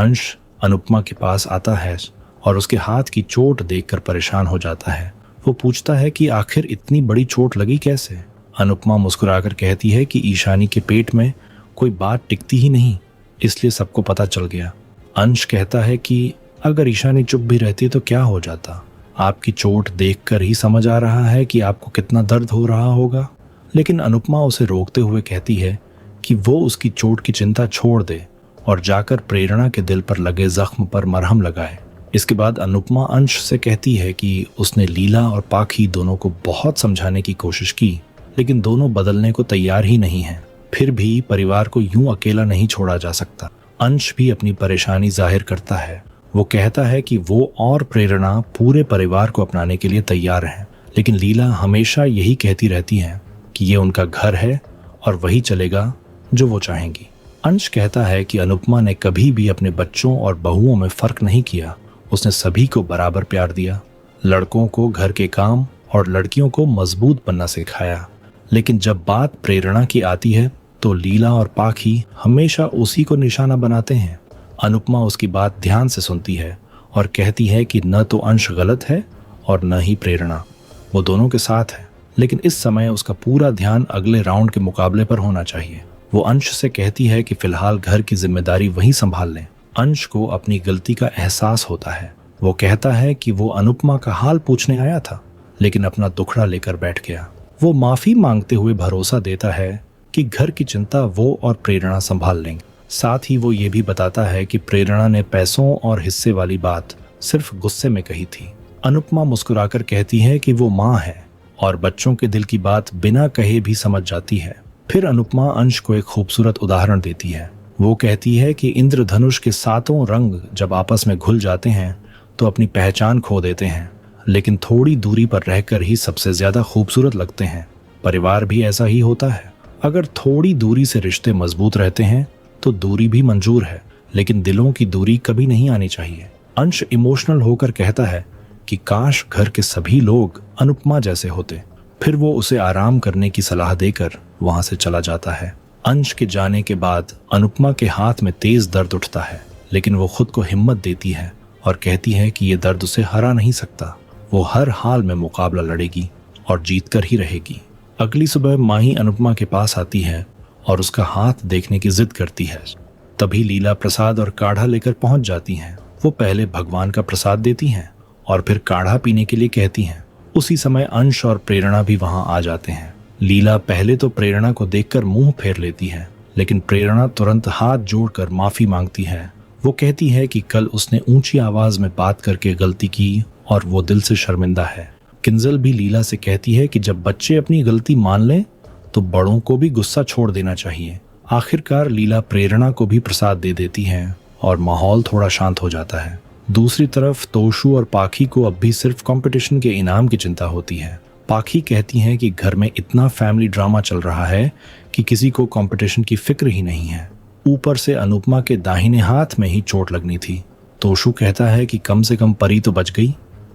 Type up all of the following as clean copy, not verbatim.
अंश अनुपमा के पास आता है और उसके हाथ की चोट देखकर परेशान हो जाता है। वो पूछता है कि आखिर इतनी बड़ी चोट लगी कैसे। अनुपमा मुस्कुराकर कहती है कि ईशानी के पेट में कोई बात टिकती ही नहीं, इसलिए सबको पता चल गया। अंश कहता है कि अगर ईशानी चुप भी रहती तो क्या हो जाता, आपकी चोट देखकर ही समझ आ रहा है कि आपको कितना दर्द हो रहा होगा। लेकिन अनुपमा उसे रोकते हुए कहती है कि वो उसकी चोट की चिंता छोड़ दे और जाकर प्रेरणा के दिल पर लगे जख्म पर मरहम लगाए। इसके बाद अनुपमा अंश से कहती है कि उसने लीला और पाखी दोनों को बहुत समझाने की कोशिश की, लेकिन दोनों बदलने को तैयार ही नहीं हैं। फिर भी परिवार को यूं अकेला नहीं छोड़ा जा सकता। अंश भी अपनी परेशानी जाहिर करता है। वो कहता है कि वो और प्रेरणा पूरे परिवार को अपनाने के लिए तैयार हैं, लेकिन लीला हमेशा यही कहती रहती है कि ये उनका घर है और वही चलेगा जो वो चाहेंगी। अंश कहता है कि अनुपमा ने कभी भी अपने बच्चों और बहुओं में फर्क नहीं किया। उसने सभी को बराबर प्यार दिया, लड़कों को घर के काम और लड़कियों को मजबूत बनना सिखाया। लेकिन जब बात प्रेरणा की आती है तो लीला और पाखी हमेशा उसी को निशाना बनाते हैं। अनुपमा उसकी बात ध्यान से सुनती है और कहती है कि न तो अंश गलत है और न ही प्रेरणा, वो दोनों के साथ है। लेकिन इस समय उसका पूरा ध्यान अगले राउंड के मुकाबले पर होना चाहिए। वो अंश से कहती है कि फिलहाल घर की जिम्मेदारी वही संभाल लें। अंश को अपनी गलती का एहसास होता है। वो कहता है कि वो अनुपमा का हाल पूछने आया था, लेकिन अपना दुखड़ा लेकर बैठ गया। वो माफी मांगते हुए भरोसा देता है कि घर की चिंता वो और प्रेरणा संभाल लेंगे। साथ ही वो ये भी बताता है कि प्रेरणा ने पैसों और हिस्से वाली बात सिर्फ गुस्से में कही थी। अनुपमा मुस्कुराकर कहती है कि वो माँ है और बच्चों के दिल की बात बिना कहे भी समझ जाती है। फिर अनुपमा अंश को एक खूबसूरत उदाहरण देती है। वो कहती है कि इंद्रधनुष के 7 रंग जब आपस में घुल जाते हैं तो अपनी पहचान खो देते हैं, लेकिन थोड़ी दूरी पर रहकर ही सबसे ज्यादा खूबसूरत लगते हैं। परिवार भी ऐसा ही होता है। अगर थोड़ी दूरी से रिश्ते मजबूत रहते हैं तो दूरी भी मंजूर है, लेकिन दिलों की दूरी कभी नहीं आनी चाहिए। अंश इमोशनल होकर कहता है कि काश घर के सभी लोग अनुपमा जैसे होते। फिर वो उसे आराम करने की सलाह देकर वहां से चला जाता है। अंश के जाने के बाद अनुपमा के हाथ में तेज दर्द उठता है, लेकिन वो खुद को हिम्मत देती है और कहती है कि ये दर्द उसे हरा नहीं सकता। वो हर हाल में मुकाबला लड़ेगी और जीत कर ही रहेगी। अगली सुबह माही अनुपमा के पास आती है और उसका हाथ देखने की जिद करती है। तभी लीला प्रसाद और काढ़ा लेकर पहुंच जाती हैं। वो पहले भगवान का प्रसाद देती हैं और फिर काढ़ा पीने के लिए कहती हैं। उसी समय अंश और प्रेरणा भी वहां आ जाते हैं। लीला पहले तो प्रेरणा को देखकर मुंह फेर लेती है, लेकिन प्रेरणा तुरंत हाथ जोड़कर माफी मांगती है। वो कहती है कि कल उसने ऊंची आवाज में बात करके गलती की और वो दिल से शर्मिंदा है। किंजल भी लीला से कहती है कि जब बच्चे अपनी गलती मान लें तो बड़ों को भी गुस्सा छोड़ देना चाहिए। आखिरकार लीला प्रेरणा को भी प्रसाद दे देती है और माहौल थोड़ा शांत हो जाता है। दूसरी तरफ तोशु और पाखी को अब भी सिर्फ कंपटीशन के इनाम की चिंता होती है। पाखी कहती हैं कि घर में इतना फैमिली ड्रामा चल रहा है कि किसी को कंपटीशन की फिक्र ही नहीं है। ऊपर से अनुपमा के दाहिने हाथ में ही चोट लगनी थी। तोशु कहता है कि कम से कम परी तो बच गई,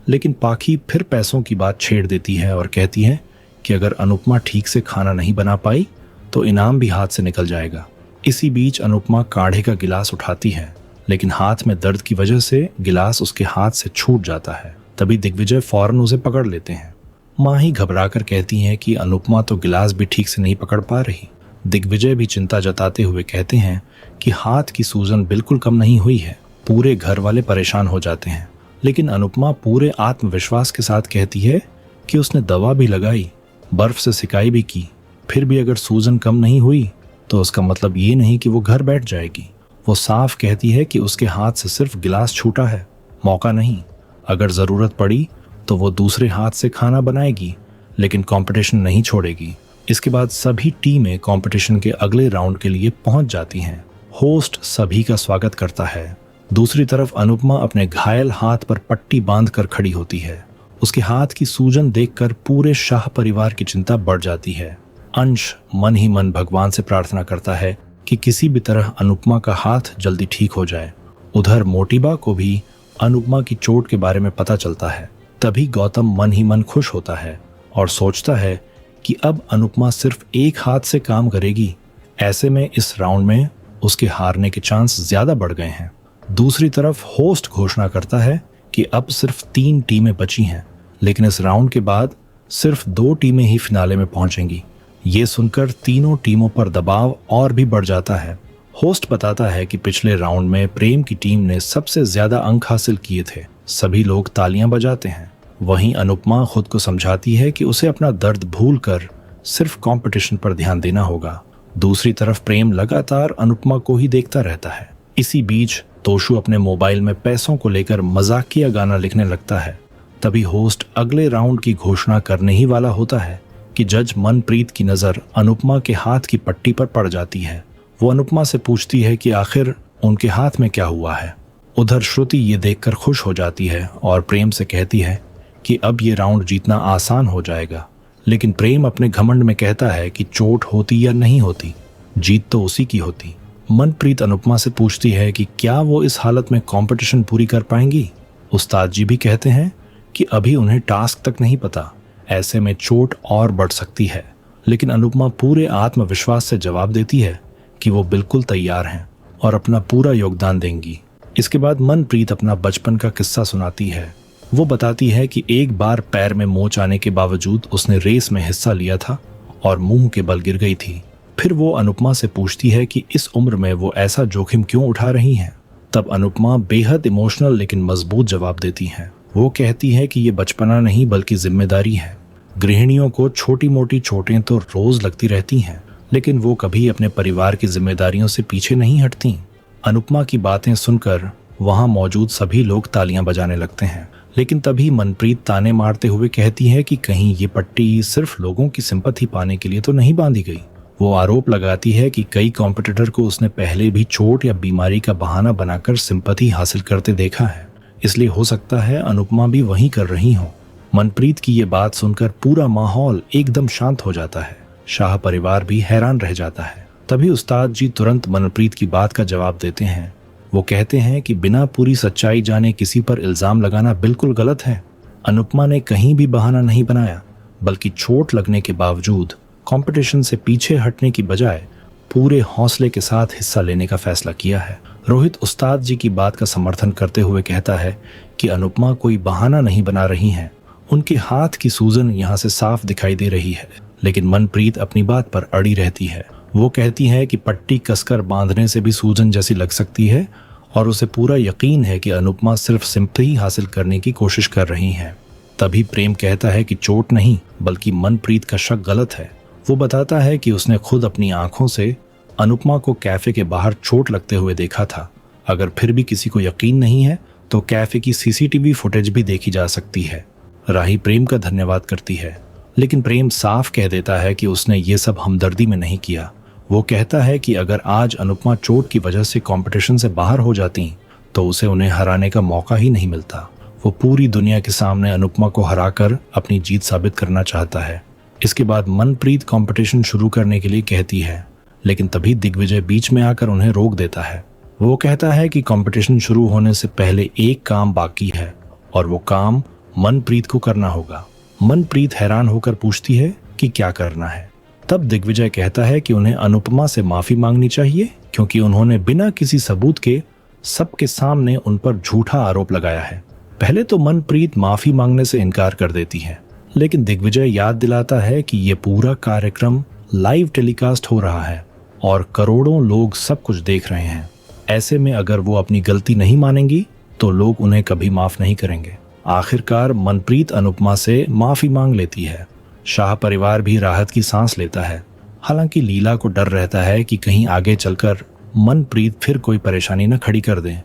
लेकिन पाखी फिर पैसों की बात छेड़ देती है और कहती है कि अगर अनुपमा ठीक से खाना नहीं बना पाई तो इनाम भी हाथ से निकल जाएगा। इसी बीच अनुपमा काढ़े का गिलास उठाती है, लेकिन हाथ में दर्द की वजह से गिलास उसके हाथ से छूट जाता है। तभी दिग्विजय फौरन उसे पकड़ लेते हैं। माही घबराकर कहती हैं कि अनुपमा तो गिलास भी ठीक से नहीं पकड़ पा रही। दिग्विजय भी चिंता जताते हुए कहते हैं कि हाथ की सूजन बिल्कुल कम नहीं हुई है। पूरे घर वाले परेशान हो जाते हैं, लेकिन अनुपमा पूरे आत्मविश्वास के साथ कहती है कि उसने दवा भी लगाई, बर्फ से सिकाई भी की, फिर भी अगर सूजन कम नहीं हुई तो उसका मतलब ये नहीं कि वो घर बैठ जाएगी। वो साफ कहती है कि उसके हाथ से सिर्फ गिलास छूटा है, मौका नहीं। अगर जरूरत पड़ी तो वो दूसरे हाथ से खाना बनाएगी, लेकिन कंपटीशन नहीं छोड़ेगी। इसके बाद सभी टीमें कंपटीशन के अगले राउंड के लिए पहुंच जाती हैं। होस्ट सभी का स्वागत करता है। दूसरी तरफ अनुपमा अपने घायल हाथ पर पट्टी बांधकर खड़ी होती है। उसके हाथ की सूजन देखकर पूरे शाह परिवार की चिंता बढ़ जाती है। अंश मन ही मन भगवान से प्रार्थना करता है कि किसी भी तरह अनुपमा का हाथ जल्दी ठीक हो जाए। उधर मोटिबा को भी अनुपमा की चोट के बारे में पता चलता है। तभी गौतम मन ही मन खुश होता है और सोचता है कि अब अनुपमा सिर्फ एक हाथ से काम करेगी। ऐसे में इस राउंड में उसके हारने के चांस ज्यादा बढ़ गए हैं। दूसरी तरफ होस्ट घोषणा करता है कि अब सिर्फ 3 टीमें बची हैं, लेकिन इस राउंड के बाद सिर्फ 2 टीमें ही फिनाले में पहुंचेंगी। ये सुनकर तीनों टीमों पर दबाव और भी बढ़ जाता है। होस्ट बताता है कि पिछले राउंड में प्रेम की टीम ने सबसे ज्यादा अंक हासिल किए थे। सभी लोग तालियां बजाते हैं। वहीं अनुपमा खुद को समझाती है कि उसे अपना दर्द भूलकर सिर्फ कंपटीशन पर ध्यान देना होगा। दूसरी तरफ प्रेम लगातार अनुपमा को ही देखता रहता है। इसी बीच तोशु अपने मोबाइल में पैसों को लेकर मजाकिया गाना लिखने लगता है। तभी होस्ट अगले राउंड की घोषणा करने ही वाला होता है कि जज मनप्रीत की नजर अनुपमा के हाथ की पट्टी पर पड़ जाती है। वो अनुपमा से पूछती है कि आखिर उनके हाथ में क्या हुआ है। उधर श्रुति ये देखकर खुश हो जाती है और प्रेम से कहती है कि अब ये राउंड जीतना आसान हो जाएगा। लेकिन प्रेम अपने घमंड में कहता है कि चोट होती या नहीं होती, जीत तो उसी की होती। मनप्रीत अनुपमा से पूछती है कि क्या वो इस हालत में कंपटीशन पूरी कर पाएंगी। उस्ताद जी भी कहते हैं कि अभी उन्हें टास्क तक नहीं पता, ऐसे में चोट और बढ़ सकती है। लेकिन अनुपमा पूरे आत्मविश्वास से जवाब देती है कि वो बिल्कुल तैयार हैं और अपना पूरा योगदान देंगी। इसके बाद मनप्रीत अपना बचपन का किस्सा सुनाती है। वो बताती है कि एक बार पैर में मोच आने के बावजूद उसने रेस में हिस्सा लिया था और मुंह के बल गिर गई थी। फिर वो अनुपमा से पूछती है कि इस उम्र में वो ऐसा जोखिम क्यों उठा रही हैं। तब अनुपमा बेहद इमोशनल लेकिन मजबूत जवाब देती हैं। वो कहती है कि ये बचपना नहीं बल्कि जिम्मेदारी है। गृहिणियों को छोटी मोटी चोटें तो रोज लगती रहती हैं, लेकिन वो कभी अपने परिवार की जिम्मेदारियों से पीछे नहीं हटती। अनुपमा की बातें सुनकर वहां मौजूद सभी लोग तालियां बजाने लगते हैं। लेकिन तभी मनप्रीत ताने मारते हुए कहती है कि कहीं ये पट्टी सिर्फ लोगों की सिंपैथी पाने के लिए तो नहीं बांधी गई। वो आरोप लगाती है कि कई कॉम्पिटिटर को उसने पहले भी चोट या बीमारी का बहाना बनाकर सिंपैथी हासिल करते देखा है, इसलिए हो सकता है अनुपमा भी वही कर रही हो। मनप्रीत की ये बात सुनकर पूरा माहौल एकदम शांत हो जाता है। शाह परिवार भी हैरान रह जाता है। तभी उस्ताद जी तुरंत मनप्रीत की बात का जवाब देते हैं। वो कहते हैं कि बिना पूरी सच्चाई जाने किसी पर इल्जाम लगाना बिल्कुल गलत है। अनुपमा ने कहीं भी बहाना नहीं बनाया, बल्कि चोट लगने के बावजूद कंपटीशन से पीछे हटने की बजाय पूरे हौसले के साथ हिस्सा लेने का फैसला किया है। रोहित उस्ताद जी की बात का समर्थन करते हुए कहता है कि अनुपमा कोई बहाना नहीं बना रही हैं। उनके हाथ की सूजन यहाँ से साफ दिखाई दे रही है। लेकिन मनप्रीत अपनी बात पर अड़ी रहती है। वो कहती है कि पट्टी कसकर बांधने से भी सूजन जैसी लग सकती है और उसे पूरा यकीन है कि अनुपमा सिर्फ सिंपैथी हासिल करने की कोशिश कर रही हैं। तभी प्रेम कहता है कि चोट नहीं बल्कि मनप्रीत का शक गलत है। वो बताता है कि उसने खुद अपनी आंखों से अनुपमा को कैफे के बाहर चोट लगते हुए देखा था। अगर फिर भी किसी को यकीन नहीं है तो कैफे की सीसीटीवी फुटेज भी देखी जा सकती है। राही प्रेम का धन्यवाद करती है, लेकिन प्रेम साफ कह देता है कि उसने ये सब हमदर्दी में नहीं किया। वो कहता है कि अगर आज अनुपमा चोट की वजह से कंपटीशन से बाहर हो जाती तो उसे उन्हें हराने का मौका ही नहीं मिलता। वो पूरी दुनिया के सामने अनुपमा को हराकर अपनी जीत साबित करना चाहता है। इसके बाद मनप्रीत कंपटीशन शुरू करने के लिए कहती है, लेकिन तभी दिग्विजय बीच में आकर उन्हें रोक देता है। वो कहता है कि कंपटीशन शुरू होने से पहले एक काम बाकी है और वो काम मनप्रीत को करना होगा। मनप्रीत हैरान होकर पूछती है कि क्या करना है। तब दिग्विजय कहता है कि उन्हें अनुपमा से माफी मांगनी चाहिए क्योंकि उन्होंने बिना किसी सबूत के सबके सामने उन पर झूठा आरोप लगाया है। पहले तो मनप्रीत माफी मांगने से इनकार कर देती है, लेकिन दिग्विजय याद दिलाता है कि ये पूरा कार्यक्रम लाइव टेलीकास्ट हो रहा है और करोड़ों लोग सब कुछ देख रहे हैं। ऐसे में अगर वो अपनी गलती नहीं मानेंगी तो लोग उन्हें कभी माफ नहीं करेंगे। आखिरकार मनप्रीत अनुपमा से माफी मांग लेती है। शाह परिवार भी राहत की सांस लेता है। हालांकि लीला को डर रहता है कि कहीं आगे चलकर मनप्रीत फिर कोई परेशानी न खड़ी कर दे।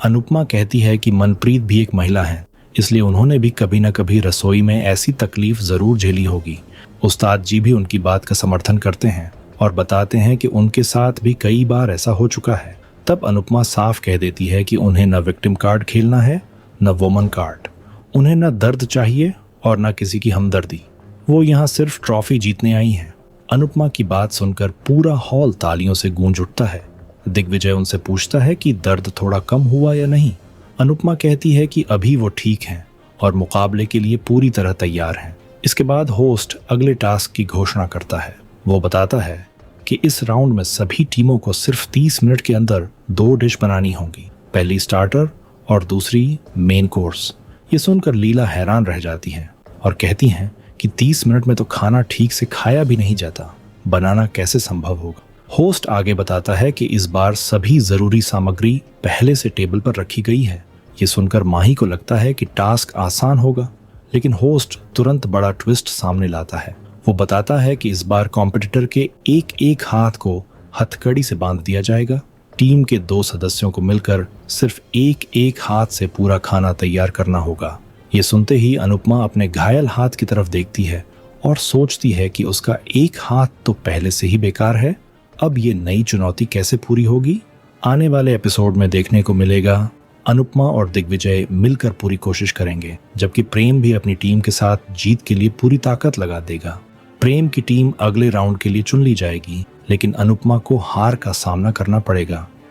अनुपमा कहती है कि मनप्रीत भी एक महिला है, इसलिए उन्होंने भी कभी न कभी रसोई में ऐसी तकलीफ जरूर झेली होगी। उस्ताद जी भी उनकी बात का समर्थन करते हैं और बताते हैं कि उनके साथ भी कई बार ऐसा हो चुका है। तब अनुपमा साफ कह देती है कि उन्हें न विक्टिम कार्ड खेलना है न वुमन कार्ड। उन्हें न दर्द चाहिए और न किसी की हमदर्दी। वो यहाँ सिर्फ ट्रॉफी जीतने आई हैं। अनुपमा की बात सुनकर पूरा हॉल तालियों से गूंज उठता है। दिग्विजय उनसे पूछता है कि दर्द थोड़ा कम हुआ या नहीं। अनुपमा कहती है कि अभी वो ठीक हैं और मुकाबले के लिए पूरी तरह तैयार हैं। इसके बाद होस्ट अगले टास्क की घोषणा करता है। वो बताता है कि इस राउंड में सभी टीमों को सिर्फ 30 मिनट के अंदर 2 डिश बनानी होंगी। पहली स्टार्टर और दूसरी मेन कोर्स। ये सुनकर लीला हैरान रह जाती हैं और कहती हैं कि 30 मिनट में तो खाना ठीक से खाया भी नहीं जाता, बनाना कैसे संभव होगा। होस्ट आगे बताता है कि इस बार सभी जरूरी सामग्री पहले से टेबल पर रखी गई है। ये सुनकर माही को लगता है कि टास्क आसान होगा, लेकिन होस्ट तुरंत बड़ा ट्विस्ट सामने लाता है। वो बताता है कि इस बार कॉम्पिटिटर के एक एक हाथ को हथकड़ी से बांध दिया जाएगा। टीम के 2 सदस्यों को मिलकर सिर्फ एक एक हाथ से पूरा खाना तैयार करना होगा। ये सुनते ही अनुपमा अपने घायल हाथ की तरफ देखती है और सोचती है कि उसका एक हाथ तो पहले से ही बेकार है, अब ये नई चुनौती कैसे पूरी होगी। आने वाले एपिसोड में देखने को मिलेगा अनुपमा और दिग्विजय मिलकर पूरी कोशिश करेंगे, जबकि प्रेम भी अपनी टीम के साथ जीत के लिए पूरी ताकत लगा देगा। प्रेम की टीम अगले राउंड के लिए चुन ली जाएगी, लेकिन अनुपमा को हार का सामना करना पड़ेगा।